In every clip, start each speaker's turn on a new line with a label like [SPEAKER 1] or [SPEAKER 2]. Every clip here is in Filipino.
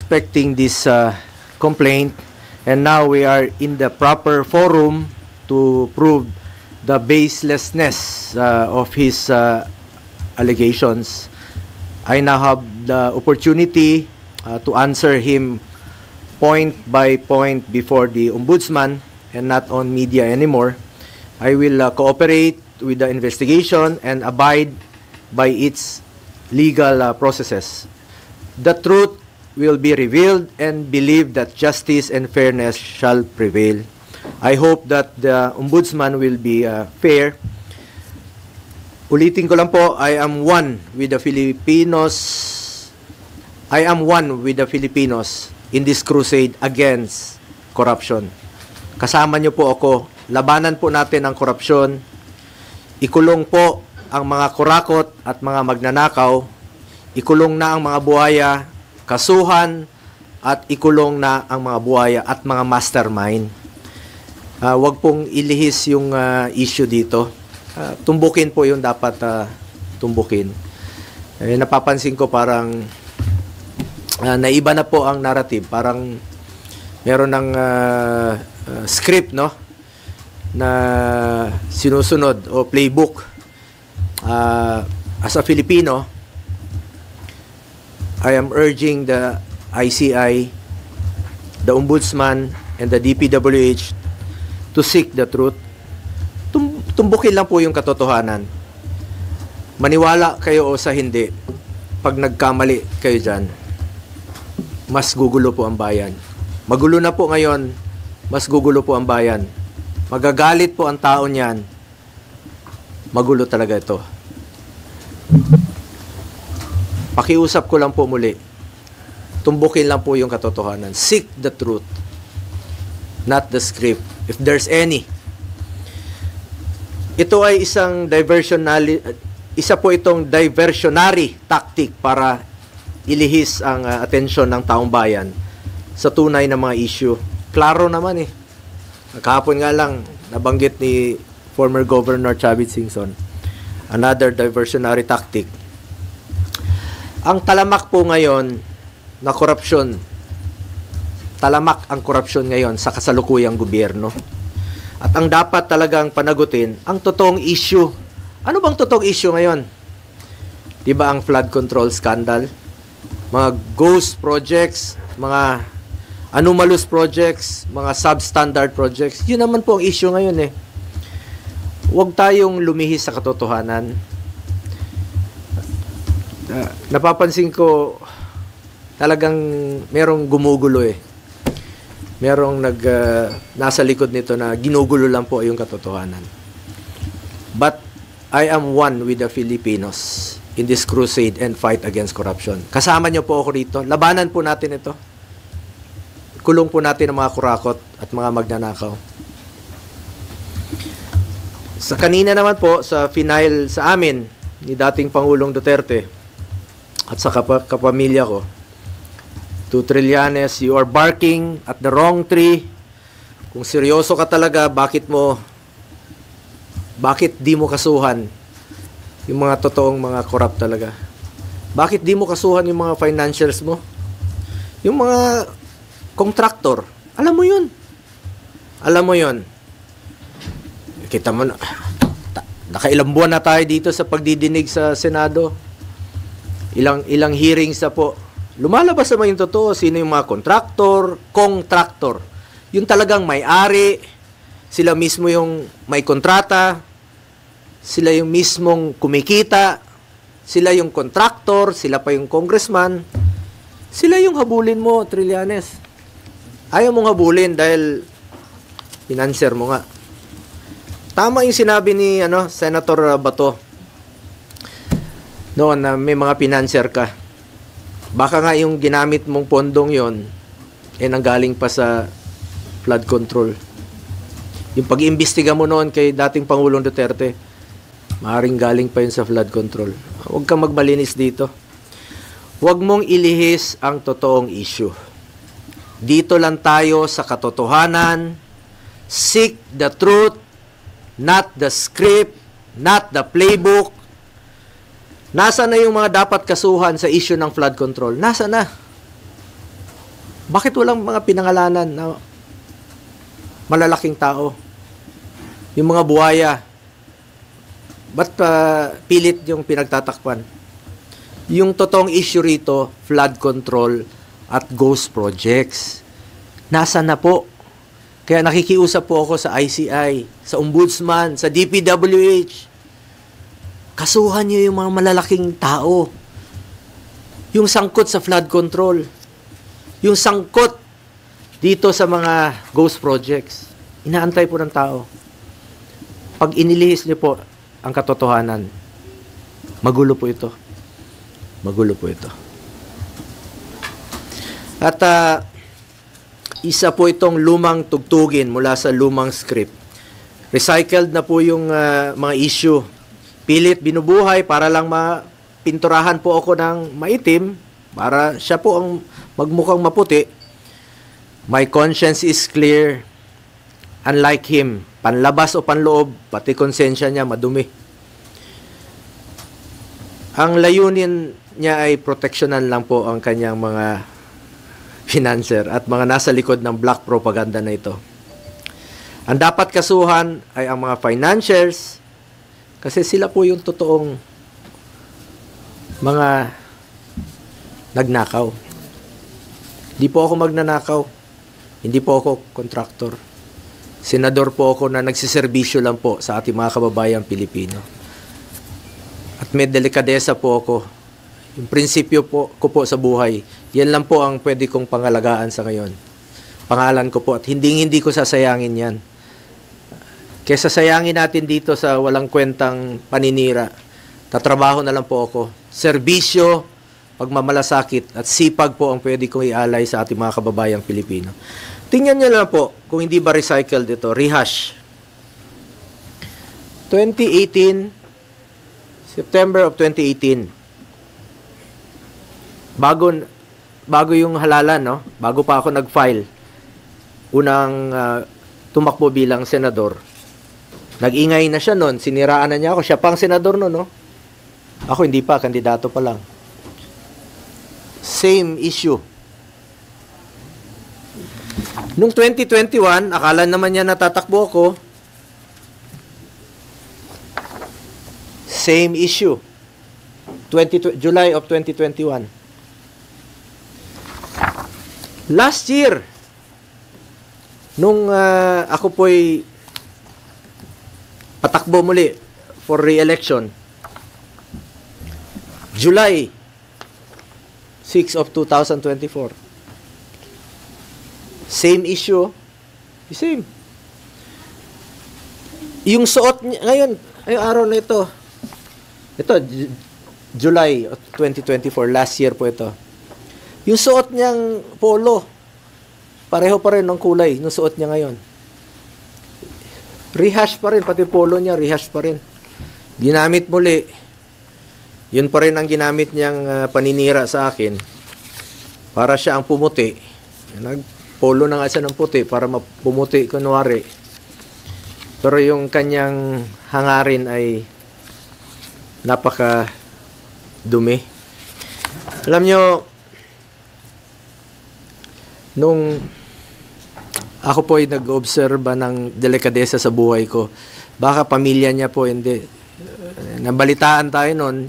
[SPEAKER 1] expecting this complaint, and now we are in the proper forum to prove the baselessness of his allegations. I now have the opportunity to answer him point by point before the Ombudsman and not on media anymore. I will cooperate with the investigation and abide by its legal processes. The truth will be revealed, and believe that justice and fairness shall prevail. I hope that the Ombudsman will be fair. Ulitin ko lang po, I am one with the Filipinos. I am one with the Filipinos in this crusade against corruption. Kasama niyo po ako. Labanan po natin ang korupsyon. Ikulong po ang mga kurakot at mga magnanakaw. Ikulong na ang mga buhaya, kasuhan, at ikulong na ang mga buhaya at mga mastermind. Huwag pong ilihis yung issue dito. Tumbukin po yung dapat tumbukin. Napapansin ko parang naiba na po ang narrative. Parang meron ng script, no, na sinusunod o playbook. As a Filipino, I am urging the ICI, the Ombudsman, and the DPWH to seek the truth. Tumbukin lang po yung katotohanan. Maniwala kayo o sa hindi, pag nagkamali kayo dyan, mas gugulo po ang bayan. Magulo na po ngayon, mas gugulo po ang bayan. Magagalit po ang tao niyan, magulo talaga ito. Pakiusap ko lang po muli, tumbukin lang po yung katotohanan. Seek the truth, not the script, if there's any. Ito ay isa po itong diversionary tactic para ilihis ang atensyon ng taong bayan sa tunay na mga issue. Klaro naman eh. Kahapon nga lang, nabanggit ni former Governor Chavit Singson, another diversionary tactic. Ang talamak po ngayon na korupsyon, talamak ang korupsyon ngayon sa kasalukuyang gobyerno. At ang dapat talagang panagutin, ang totoong issue. Ano bang totoong issue ngayon? Diba ang flood control scandal? Mga ghost projects, mga anomalous projects, mga substandard projects. Yun naman po ang issue ngayon eh. Huwag tayong lumihis sa katotohanan. Napapansin ko talagang merong gumugulo eh. Merong nasa likod nito na ginugulo lang po yung katotohanan. But I am one with the Filipinos in this crusade and fight against corruption. Kasama niyo po ako rito. Labanan po natin ito. Kulong po natin ang mga kurakot at mga magnanakaw. Sa kanina naman po, sa final sa amin ni dating Pangulong Duterte at sa kapamilya ko, to Trillanes, you are barking at the wrong tree. Kung seryoso ka talaga, bakit di mo kasuhan yung mga totoong mga corrupt talaga? Bakit di mo kasuhan yung mga financials mo? Yung mga contractor, alam mo yun. Alam mo yun. Kita mo na, nakailang buwan na tayo dito sa pagdidinig sa Senado. Ilang hearings na po. Lumalabas naman yung totoo, sino yung mga contractor. Yung talagang may-ari, sila mismo yung may kontrata, sila yung mismong kumikita, sila yung contractor, sila pa yung congressman, sila yung habulin mo, Trillanes. Ayaw mong habulin dahil financer mo nga. Tama yung sinabi ni Senator Bato noon na may mga financer ka. Baka nga yung ginamit mong pondong yon nanggaling pa sa flood control. Yung pag-iimbestiga mo noon kay dating Pangulong Duterte, maaaring galing pa yun sa flood control. Huwag kang magmalinis dito. Huwag mong ilihis ang totoong issue. Dito lang tayo sa katotohanan. Seek the truth, not the script, not the playbook. Nasa na yung mga dapat kasuhan sa issue ng flood control? Nasa na? Bakit walang mga pinangalanan na malalaking tao? Yung mga buhaya, ba't pilit yung pinagtatakpan? Yung totoong issue rito, flood control at ghost projects. Nasa na po? Kaya nakikiusap po ako sa ICI, sa Ombudsman, sa DPWH. Kasuhan niyo yung mga malalaking tao. Yung sangkot sa flood control. Yung sangkot dito sa mga ghost projects. Inaantay po ng tao. Pag inilihis niyo po ang katotohanan, magulo po ito. Magulo po ito. At isa po itong lumang tugtugin mula sa lumang script. Recycled na po yung mga issue. Pilit binubuhay para lang mapinturahan po ako ng maitim para siya po ang magmukhang maputi. My conscience is clear. Unlike him, panlabas o panloob, pati konsensya niya madumi. Ang layunin niya ay proteksyonan lang po ang kanyang mga financer at mga nasa likod ng black propaganda na ito. Ang dapat kasuhan ay ang mga financiers kasi sila po yung totoong mga nagnakaw. Hindi po ako magnanakaw. Hindi po ako kontraktor. Senador po ako na nagsiservisyo lang po sa ating mga kababayang Pilipino. At may delikadesa po ako. Yung prinsipyo po ko po sa buhay, yan lang po ang pwede kong pangalagaan sa ngayon. Pangalan ko po at hindi ko sasayangin yan. Kesa sayangin natin dito sa walang kwentang paninira, tatrabaho na lang po ako. Serbisyo, pagmamalasakit at sipag po ang pwede kong ialay sa ating mga kababayang Pilipino. Tingnan nyo lang po kung hindi ba recycled ito, rehash. 2018, September of 2018, bago yung halalan, no? Bago pa ako nag-file, unang tumakbo bilang senador. Nag-ingay na siya noon, siniraan na niya ako. Siya pang senador noon, no? Ako hindi pa, kandidato pa lang. Same issue. Nung 2021, akala naman niya natatakbo ako. Same issue. July of 2021. Last year, nung ako po'y patakbo muli for re-election, July 6 of 2024. Same issue. Same. Yung suot niya, ngayon, ay araw na ito. Ito, July of 2024, last year po ito. Yung suot niyang polo, pareho pa rin ng kulay ng suot niya ngayon. Rehash pa rin, pati polo niya, rehash pa rin. Ginamit muli. Yun pa rin ang ginamit niyang paninira sa akin. Para siya ang pumuti. Nagpolo na nga siya ng puti para pumuti, kunwari. Pero yung kanyang hangarin ay napaka dumi. Alam nyo, nung ako po ay nag-obserba ng delikadesa sa buhay ko, baka pamilya niya po hindi. Nabalitaan tayo noon,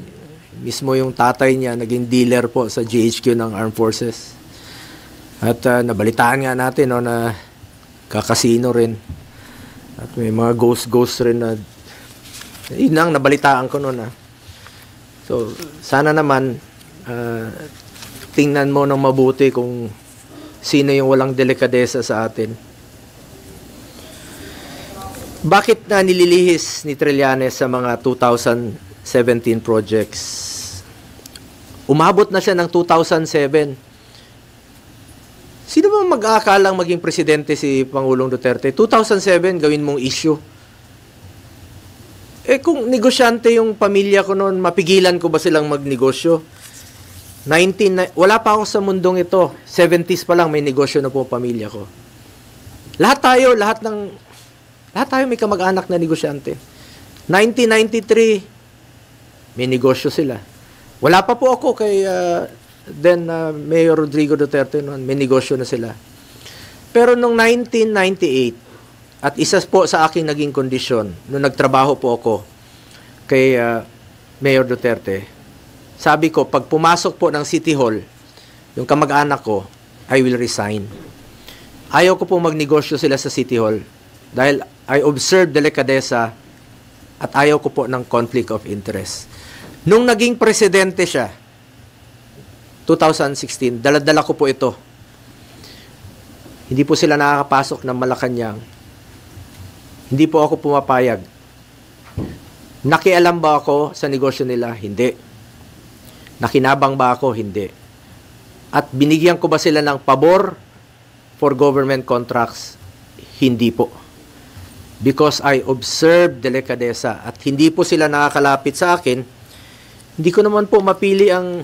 [SPEAKER 1] mismo yung tatay niya, naging dealer po sa GHQ ng Armed Forces. At nabalitaan nga natin no, na kakasino rin. At may mga ghost rin na, yun ang nabalitaan ko noon. So, sana naman, tingnan mo ng mabuti kung sino yung walang delikadesa sa atin. Bakit na nililihis ni Trillanes sa mga 2017 projects? Umabot na siya ng 2007. Sino ba mag-aakalang maging presidente si Pangulong Duterte? 2007, gawin mong issue. Eh kung negosyante yung pamilya ko noon, mapigilan ko ba silang magnegosyo? Wala pa ako sa mundong ito. 70s pa lang may negosyo na po pamilya ko. Lahat tayo may kamag-anak na negosyante. 1993, may negosyo sila. Wala pa po ako kay then Mayor Rodrigo Duterte noon, may negosyo na sila. Pero noong 1998, at isa po sa aking naging kondisyon, nung nagtrabaho po ako kay Mayor Duterte, sabi ko, pag pumasok po ng City Hall, yung kamag-anak ko, I will resign. Ayaw ko po magnegosyo sila sa City Hall dahil I observe delikadesa at ayaw ko po ng conflict of interest. Nung naging presidente siya, 2016, dala-dala ko po ito. Hindi po sila nakakapasok ng Malacanang. Hindi po ako pumapayag. Nakialam ba ako sa negosyo nila? Hindi. Nakinabang ba ako? Hindi. At binigyan ko ba sila ng pabor for government contracts? Hindi po. Because I observe delikadesa at hindi po sila nakakalapit sa akin, hindi ko naman po mapili ang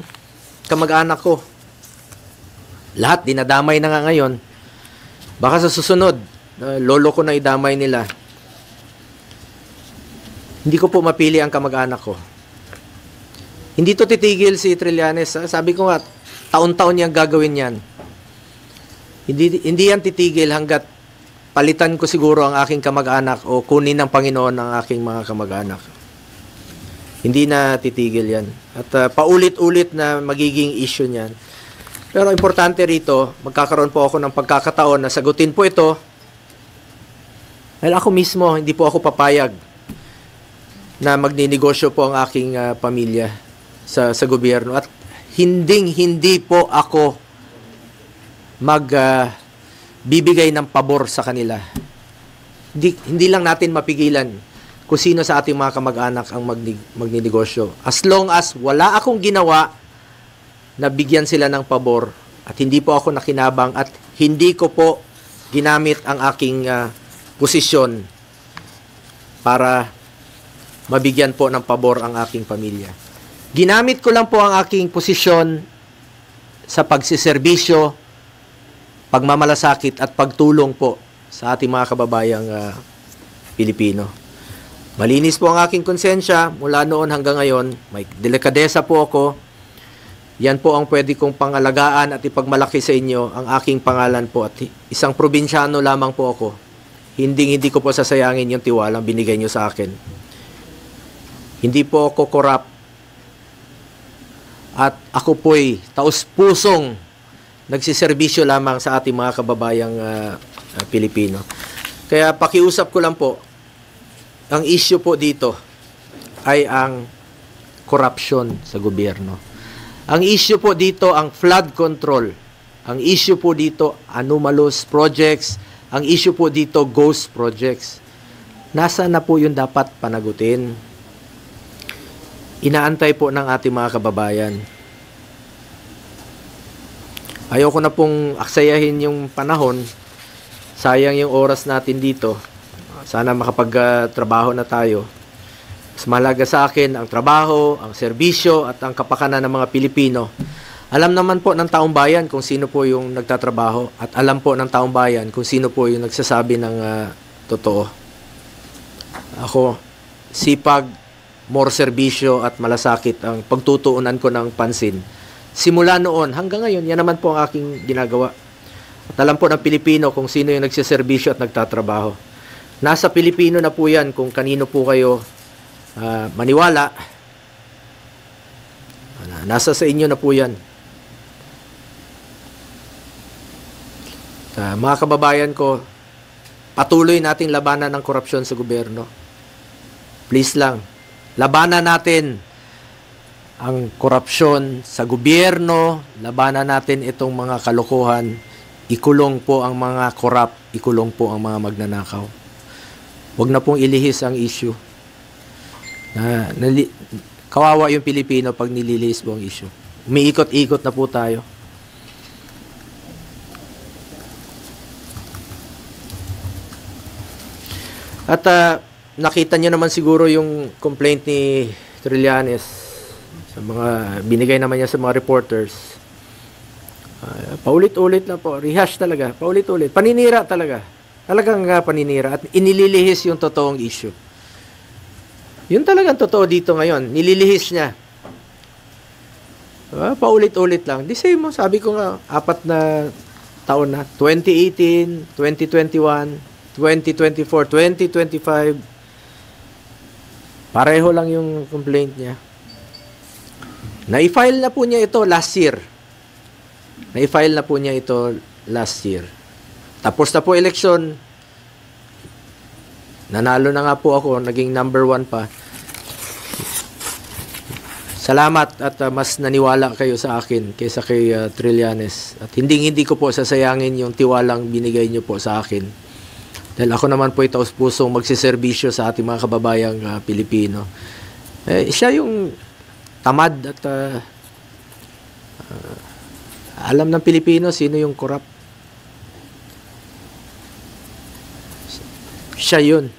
[SPEAKER 1] kamag-anak ko. Lahat dinadamay na nga ngayon. Baka sa susunod, lolo ko na idamay nila. Hindi ko po mapili ang kamag-anak ko. Hindi to titigil si Trillanes. Sabi ko nga, taon-taon niyang gagawin yan. Hindi yan titigil hanggat palitan ko siguro ang aking kamag-anak o kunin ng Panginoon ang aking mga kamag-anak. Hindi na titigil yan. At paulit-ulit na magiging issue niyan. Pero importante rito, magkakaroon po ako ng pagkakataon na sagutin po ito. Dahil ako mismo, hindi po ako papayag na magninegosyo po ang aking pamilya sa gobyerno. At hindi po ako bibigay ng pabor sa kanila. Hindi lang natin mapigilan kung sino sa ating mga kamag-anak ang magninegosyo. As long as wala akong ginawa na bigyan sila ng pabor at hindi po ako nakinabang at hindi ko po ginamit ang aking posisyon para mabigyan po ng pabor ang aking pamilya. Ginamit ko lang po ang aking posisyon sa pagsiservisyo, pagmamalasakit at pagtulong po sa ating mga kababayang Pilipino. Malinis po ang aking konsensya mula noon hanggang ngayon. May delikadesa po ako. Yan po ang pwede kong pangalagaan at ipagmalaki sa inyo ang aking pangalan po. At isang probinsyano lamang po ako. Hindi ko po sasayangin yung tiwalang binigay nyo sa akin. Hindi po ako corrupt. At ako po'y taus-pusong nagsiservisyo lamang sa ating mga kababayang Pilipino. Kaya pakiusap ko lang po, ang issue po dito ay ang corruption sa gobyerno. Ang issue po dito ang flood control. Ang issue po dito anomalous projects. Ang issue po dito ghost projects. Nasaan na po yung dapat panagutin? Inaantay po ng ating mga kababayan. Ayoko na pong aksayahin yung panahon. Sayang yung oras natin dito. Sana makapagtrabaho na tayo. Mas mahalaga sa akin ang trabaho, ang serbisyo at ang kapakanan ng mga Pilipino. Alam naman po ng taong bayan kung sino po yung nagtatrabaho at alam po ng taong bayan kung sino po yung nagsasabi ng totoo. Ako, sipag, more serbisyo at malasakit ang pagtutuunan ko ng pansin. Simula noon hanggang ngayon, yan naman po ang aking ginagawa. At alam po ng Pilipino kung sino yung nagsiservisyo at nagtatrabaho. Nasa Pilipino na po yan kung kanino po kayo maniwala. Nasa sa inyo na po yan. Mga kababayan ko, patuloy nating labanan ng korupsyon sa gobyerno. Please lang, labanan natin ang korupsyon sa gobyerno, labanan natin itong mga kalokohan, ikulong po ang mga corrupt, ikulong po ang mga magnanakaw. Huwag na pong ilihis ang issue. Kawawa yung Pilipino pag nililihis po ang issue. Umiikot-ikot na po tayo. At nakita niyo naman siguro yung complaint ni Trillanes sa mga binigay naman niya sa mga reporters. Paulit-ulit na po. Rehash talaga. Paulit-ulit. Paninira talaga. Talagang paninira at inililihis yung totoong issue. Yun talagang totoo dito ngayon. Nililihis niya. Paulit-ulit lang. The same mo, sabi ko nga, 4 na taon na. 2018, 2021, 2024, 2025. Pareho lang yung complaint niya. Na-file na po niya ito last year. Na-file na po niya ito last year. Tapos na po eleksyon. Nanalo na nga po ako. Naging number 1 pa. Salamat at mas naniwala kayo sa akin kaysa kay Trillanes. At hindi ko po sasayangin yung tiwalang binigay niyo po sa akin. Dahil ako naman po taos-pusong magsiservisyo sa ating mga kababayang Pilipino. Siya yung tamad at alam ng Pilipino sino yung corrupt. Siya yun.